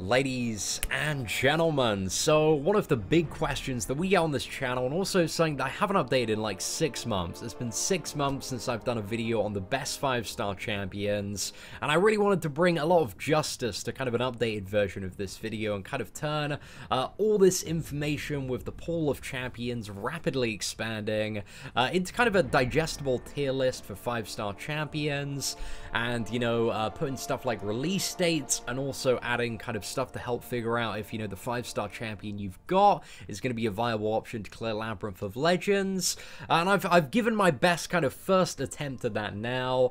Ladies and gentlemen, so one of the big questions that we get on this channel, and also something that I haven't updated in like 6 months. It's been 6 months since I've done a video on the best 5-star champions, and I really wanted to bring a lot of justice to kind of an updated version of this video and kind of turn all this information with the pool of champions rapidly expanding into kind of a digestible tier list for 5-star champions, and, you know, putting stuff like release dates and also adding kind of stuff to help figure out if, you know, the 5-star champion you've got is going to be a viable option to clear Labyrinth of Legends. And I've given my best kind of first attempt at that now.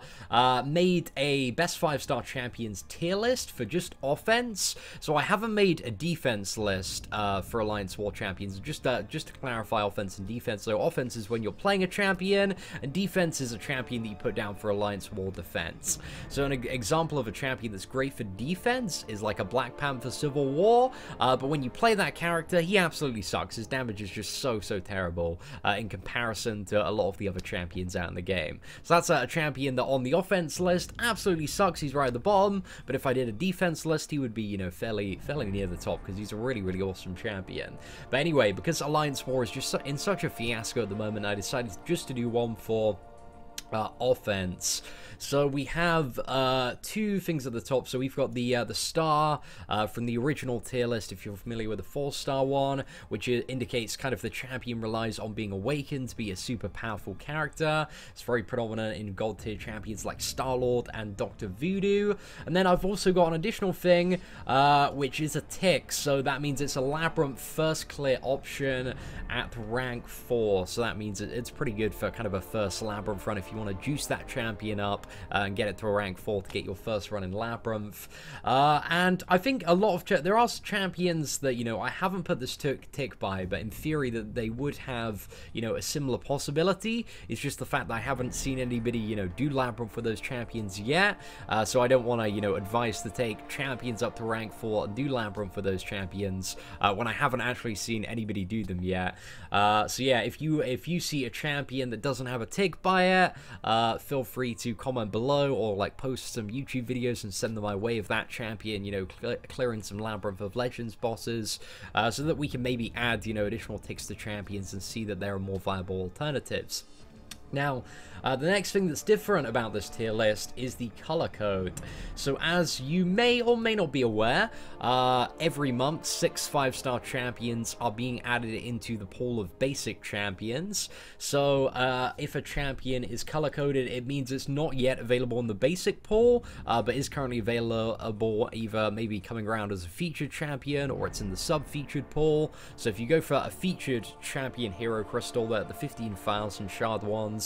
Made a best 5-star champions tier list for just offense. So I haven't made a defense list for Alliance War champions. Just to clarify offense and defense. So offense is when you're playing a champion, and defense is a champion that you put down for Alliance War defense. So an example of a champion that's great for defense is like a Black Panther Civil War, but when you play that character, he absolutely sucks. His damage is just so terrible in comparison to a lot of the other champions out in the game. So that's a champion that on the offense list absolutely sucks. He's right at the bottom, but if I did a defense list, he would be, you know, fairly near the top because he's a really awesome champion. But anyway, because Alliance War is just in such a fiasco at the moment, I decided just to do one for offense. So we have 2 things at the top. So we've got the star from the original tier list, if you're familiar with the 4-star one, which indicates kind of the champion relies on being awakened to be a super powerful character. It's very predominant in gold tier champions like Star-Lord and Dr. Voodoo. And then I've also got an additional thing, which is a tick. So that means it's a Labyrinth first clear option at rank 4. So that means it's pretty good for kind of a first Labyrinth run if you want to juice that champion up and get it to a rank 4 to get your first run in Labyrinth. And I think a lot of there are champions that, you know, I haven't put this tick by, but in theory that they would have, you know, a similar possibility. It's just the fact that I haven't seen anybody, you know, do Labyrinth for those champions yet. So I don't want to, you know, advise to take champions up to rank 4 and do Labyrinth for those champions when I haven't actually seen anybody do them yet. So yeah, if you see a champion that doesn't have a tick by it, feel free to comment below or like post some YouTube videos and send them my way of that champion, you know, clearing some Labyrinth of Legends bosses, so that we can maybe add, you know, additional ticks to champions and see that there are more viable alternatives. Now, the next thing that's different about this tier list is the color code. So as you may or may not be aware, every month 6 5-star champions are being added into the pool of basic champions. So if a champion is color coded, it means it's not yet available in the basic pool, but is currently available either maybe coming around as a featured champion or it's in the sub-featured pool. So if you go for a featured champion hero crystal, the 15,000 shard ones,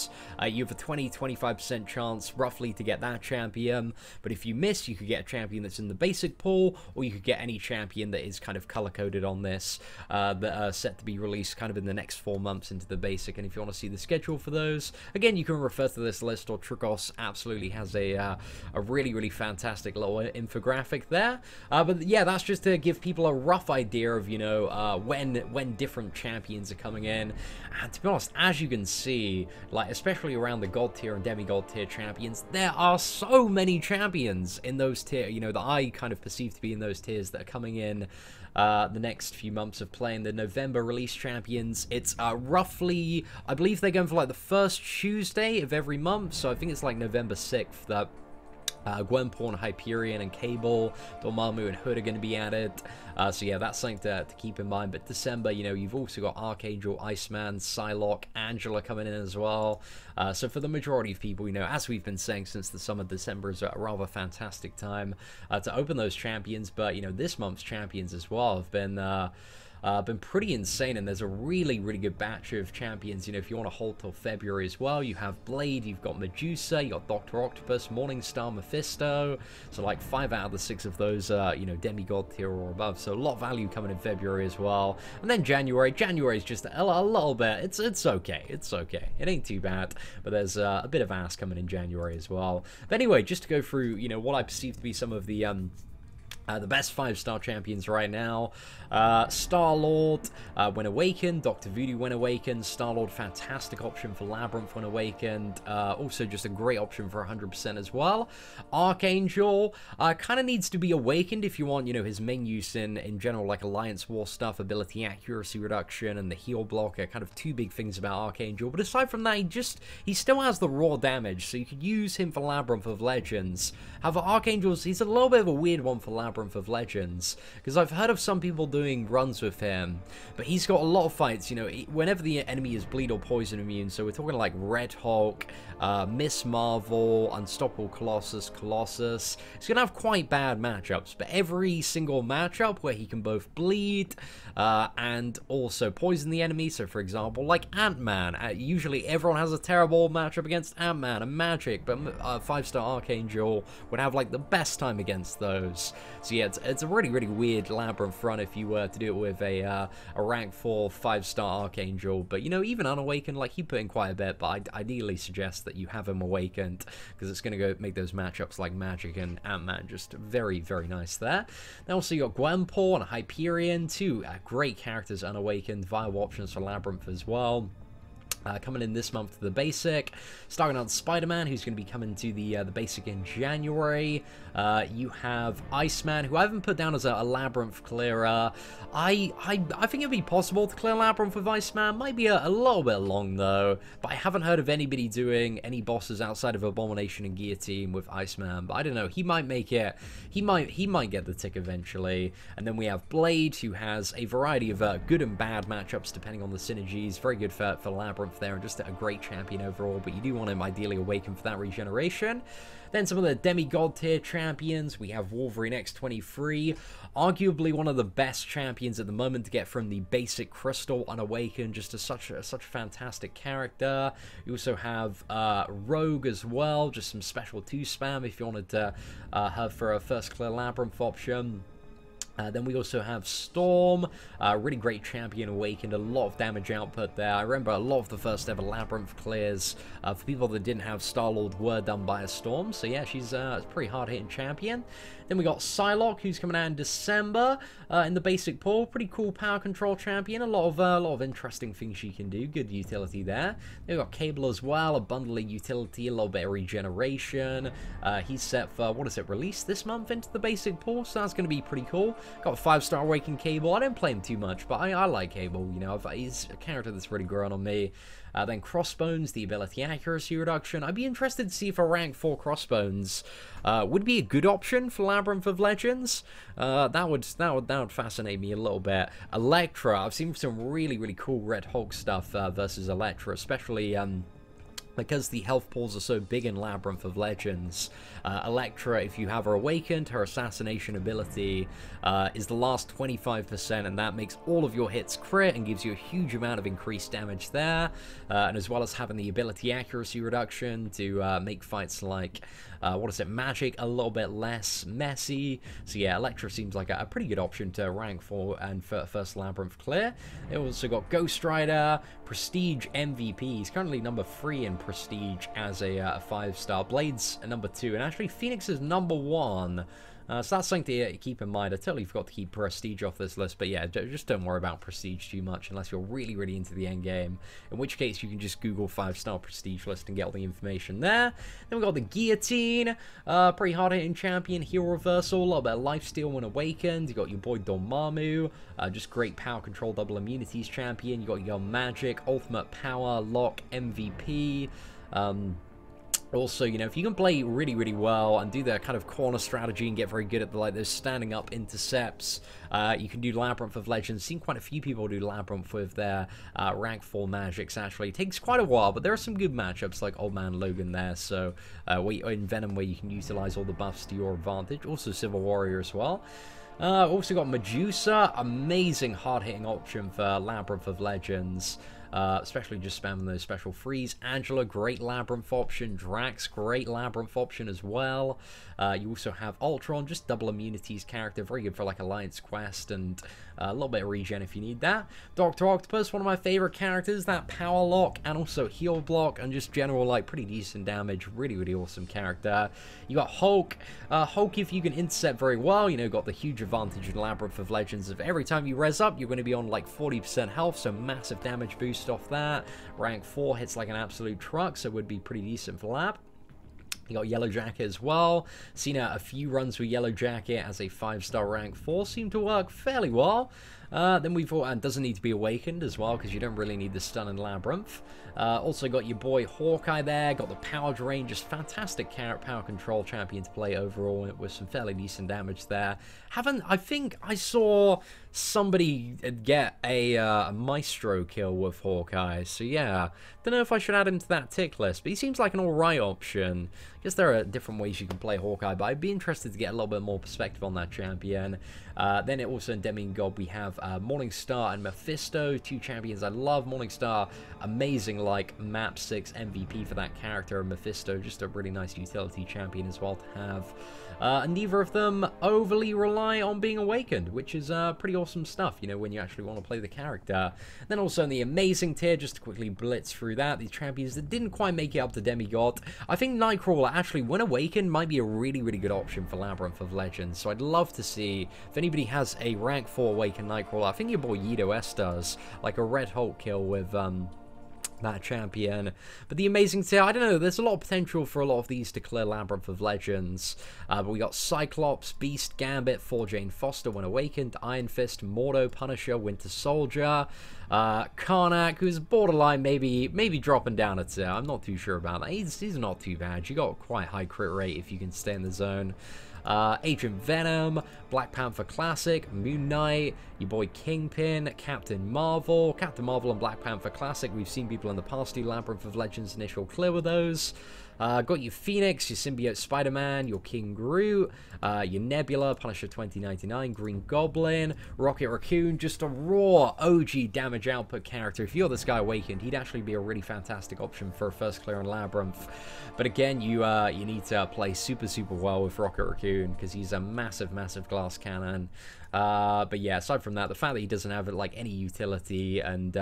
you have a 20-25% chance roughly to get that champion, but if you miss, you could get a champion that's in the basic pool, or you could get any champion that is kind of color-coded on this, that are set to be released kind of in the next 4 months into the basic. And if you want to see the schedule for those, again, you can refer to this list, or Tricos absolutely has a really fantastic little infographic there. But yeah, that's just to give people a rough idea of, you know, when different champions are coming in. And to be honest, as you can see, like especially around the god tier and demigod tier champions, there are so many champions in those tier, you know, that I kind of perceive to be in those tiers that are coming in the next few months of playing the November release champions. It's roughly, I believe they're going for like the first Tuesday of every month, so I think it's like November 6th that Gwenpool, Hyperion, and Cable, Dormammu, and Hood are going to be added. So yeah, that's something to keep in mind. But December, you know, you've also got Archangel, Iceman, Psylocke, Angela coming in as well. So for the majority of people, you know, as we've been saying since the summer, December is a rather fantastic time to open those champions. But, you know, this month's champions as well have been pretty insane, and there's a really good batch of champions. You know, if you want to hold till February as well, you have Blade, you've got Medusa, you got Dr. Octopus, Morningstar, Mephisto. So like 5 out of the 6 of those you know, demigod tier or above. So a lot of value coming in February as well. And then January is just a little bit, it's okay, it ain't too bad, but there's a bit of ass coming in January as well. But anyway, just to go through, you know, what I perceive to be some of the The best 5-star champions right now. Star-Lord, when awakened. Dr. Voodoo, when awakened. Star-Lord, fantastic option for Labyrinth when awakened. Also just a great option for 100% as well. Archangel, kind of needs to be awakened if you want, you know, his main use in general, like Alliance War stuff, ability accuracy reduction, and the heal block are kind of two big things about Archangel. But aside from that, he still has the raw damage, so you could use him for Labyrinth of Legends. However, Archangel's, he's a little bit of a weird one for Labyrinth of Legends, because I've heard of some people doing runs with him, but he's got a lot of fights, you know, whenever the enemy is bleed or poison immune, so we're talking like Red Hulk, Miss Marvel, Unstoppable Colossus, he's going to have quite bad matchups, but every single matchup where he can both bleed and also poison the enemy, so for example, like Ant-Man, usually everyone has a terrible matchup against Ant-Man and Magic, but 5-star Archangel would have like the best time against those. So yeah, it's a really, really weird Labyrinth run if you were to do it with a rank 4 5-star Archangel, but you know, even unawakened, like he put in quite a bit, but I'd ideally suggest that you have him awakened, because it's going to go make those matchups like Magic and Ant-Man just very, very nice there. Then also you got Gwenpool and Hyperion, two great characters unawakened, viable options for Labyrinth as well. Coming in this month to the basic, starting out Spider-Man, who's going to be coming to the basic in January. You have Iceman, who I haven't put down as a Labyrinth clearer. I think it'd be possible to clear Labyrinth with Iceman. Might be a little bit long though, but I haven't heard of anybody doing any bosses outside of Abomination and Guillotine with Iceman. But I don't know, he might make it. He might get the tick eventually. And then we have Blade, who has a variety of good and bad matchups depending on the synergies. Very good for Labyrinth there, and just a great champion overall, but you do want him ideally awakened for that regeneration. Then some of the Demigod tier champions, we have Wolverine X-23, arguably one of the best champions at the moment to get from the basic Crystal unawakened, just such a fantastic character. You also have Rogue as well, just some special 2 spam if you wanted to have for a first clear Labyrinth option. Then we also have Storm, really great champion awakened, a lot of damage output there. I remember a lot of the first ever Labyrinth clears for people that didn't have Star-Lord were done by a Storm, so yeah, she's a pretty hard-hitting champion. Then we got Psylocke, who's coming out in December in the basic pool. Pretty cool power control champion, a lot of interesting things she can do, good utility there. Then we got Cable as well, a bundling utility, a little bit of regeneration. He's set for, what is it, released this month into the basic pool, so that's going to be pretty cool. Got a 5-star Awakened Cable. I don't play him too much, but I like Cable, you know, he's a character that's really grown on me. Then Crossbones, the ability accuracy reduction. I'd be interested to see if a rank 4 Crossbones would be a good option for Labyrinth of Legends. That would fascinate me a little bit. Elektra, I've seen some really, really cool Red Hulk stuff versus Elektra, especially because the health pools are so big in Labyrinth of Legends. Elektra, if you have her awakened, her assassination ability is the last 25%, and that makes all of your hits crit and gives you a huge amount of increased damage there. And as well as having the ability accuracy reduction to make fights like, what is it, Magic a little bit less messy. So yeah, Elektra seems like a pretty good option to rank for and for first Labyrinth clear. They also got Ghost Rider, Prestige MVP. He's currently number 3 in Prestige as a 5-star. Blade's number 2, and actually Phoenix is number 1. So that's something to keep in mind. I totally forgot to keep Prestige off this list, but yeah, just don't worry about Prestige too much unless you're really, really into the end game, in which case you can just Google 5-star Prestige list and get all the information there. Then we got the Guillotine, pretty hard-hitting champion, heal reversal, a little bit of lifesteal when awakened. You got your boy Dormammu, just great power control, double immunities champion. You got your Magic, ultimate power, lock, MVP. Also, you know, if you can play really, really well and do that kind of corner strategy and get very good at those standing up intercepts, you can do Labyrinth of Legends. Seen quite a few people do Labyrinth with their rank 4 magics, actually. It takes quite a while, but there are some good matchups like Old Man Logan there, so in Venom where you can utilize all the buffs to your advantage. Also Civil Warrior as well. Also got Medusa, amazing hard-hitting option for Labyrinth of Legends. especially just spamming those special frees. Angela, great Labyrinth option. Drax, great Labyrinth option as well. You also have Ultron, just double immunities character, very good for like Alliance Quest, and a little bit of regen if you need that. Dr. Octopus, one of my favorite characters, that power lock and also heal block and just general like pretty decent damage, really awesome character. You got Hulk. Hulk, if you can intercept very well, you know, got the huge advantage in Labyrinth of Legends of every time you res up, you're going to be on like 40% health, so massive damage boost off that. Rank 4 hits like an absolute truck, so would be pretty decent for Lab. You got Yellow Jacket as well. Seen a few runs with Yellow Jacket as a 5-star rank 4. Seem to work fairly well. Then we've and doesn't need to be awakened as well because you don't really need the stun in Labyrinth. Also got your boy Hawkeye there. Got the power drain. Just fantastic power control champion to play overall with some fairly decent damage there. I think I saw somebody get a Maestro kill with Hawkeye. So yeah, don't know if I should add him to that tick list, but he seems like an alright option. I guess there are different ways you can play Hawkeye, but I'd be interested to get a little bit more perspective on that champion. Then also in Demigod we have Morningstar and Mephisto, two champions I love. Morningstar, amazing like map 6 MVP for that character, and Mephisto, just a really nice utility champion as well to have. Neither of them overly rely on being awakened, which is pretty awesome stuff, you know, when you actually want to play the character. Then also in the amazing tier, just to quickly blitz through that, these champions that didn't quite make it up to Demigod. I think Nightcrawler actually, when awakened, might be a really good option for Labyrinth of Legends, so I'd love to see if anybody has a rank 4 awakened Nightcrawler. I think your boy Yido S does, like a Red Hulk kill with that champion. But the amazing tier, I don't know, there's a lot of potential for a lot of these to clear Labyrinth of Legends. But we got Cyclops, Beast, Gambit, 4 Jane Foster when awakened, Iron Fist, Mordo, Punisher, Winter Soldier, Karnak, who's borderline maybe dropping down a tier. I'm not too sure about that. He's not too bad. You got quite high crit rate if you can stay in the zone. Agent Venom, Black Panther Classic, Moon Knight, your boy Kingpin, Captain Marvel and Black Panther Classic. We've seen people in the past do Labyrinth of Legends initial clear with those. Got your Phoenix, your Symbiote Spider-Man, your King Groot, your Nebula, Punisher 2099, Green Goblin, Rocket Raccoon, just a raw OG damage output character. If you're this guy awakened, he'd actually be a really fantastic option for a first clear on Labyrinth. But again, you need to play super well with Rocket Raccoon because he's a massive glass cannon. But yeah, aside from that, the fact that he doesn't have like any utility and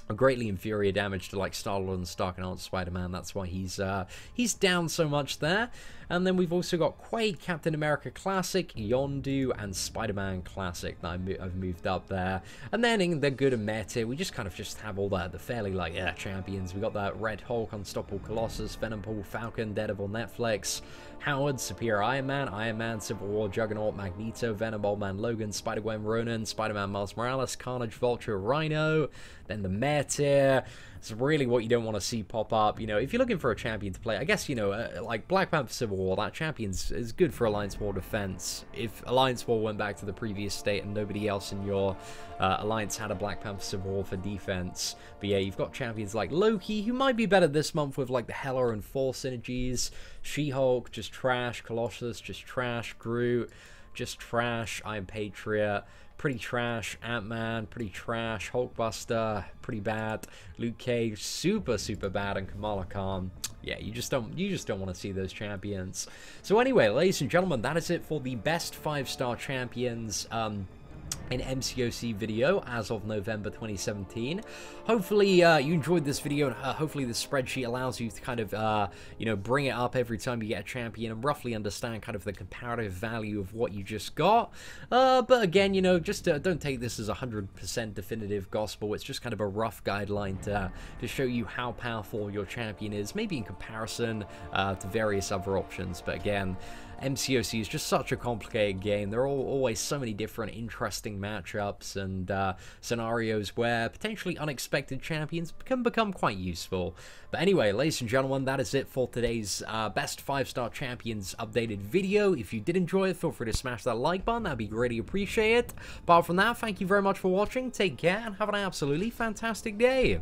a greatly inferior damage to like Star-Lord and Stark and Spider-Man, that's why he's down so much there. And then we've also got Quake, Captain America Classic, Yondu, and Spider-Man Classic that I've moved up there. And then in the good and meh tier, we just kind of have all the fairly like champions. We got that Red Hulk, Unstoppable Colossus, Venom, Falcon, Daredevil, Netflix, Howard, Superior Iron Man, Civil War, Juggernaut, Magneto, Venom, Old Man Logan, Spider-Gwen, Ronan, Spider-Man, Miles Morales, Carnage, Vulture, Rhino. Then the meh tier, it's really what you don't want to see pop up. You know, if you're looking for a champion to play, I guess, you know, like Black Panther Civil War, that champion's is good for Alliance War defense. If Alliance War went back to the previous state and nobody else in your Alliance had a Black Panther Civil War for defense. But yeah, you've got champions like Loki, who might be better this month with like the Hela and Thor synergies. She-Hulk, just trash. Colossus, just trash. Groot, just trash. Iron Patriot, pretty trash. Ant-Man, pretty trash. Hulkbuster, pretty bad. Luke Cage, super bad. And Kamala Khan, yeah, you just don't want to see those champions. So anyway, ladies and gentlemen, that is it for the best 5-star champions in MCOC video as of November 2017. Hopefully you enjoyed this video, and hopefully this spreadsheet allows you to kind of you know, bring it up every time you get a champion and roughly understand kind of the comparative value of what you just got. But again, you know, just don't take this as 100% definitive gospel. It's just kind of a rough guideline to show you how powerful your champion is, maybe in comparison to various other options. But again, MCOC is just such a complicated game. There are always so many different interesting matchups and scenarios where potentially unexpected champions can become quite useful. But anyway, ladies and gentlemen, that is it for today's best 5-star champions updated video. If you did enjoy it, feel free to smash that like button. That'd be greatly appreciated. But apart from that, thank you very much for watching. Take care and have an absolutely fantastic day.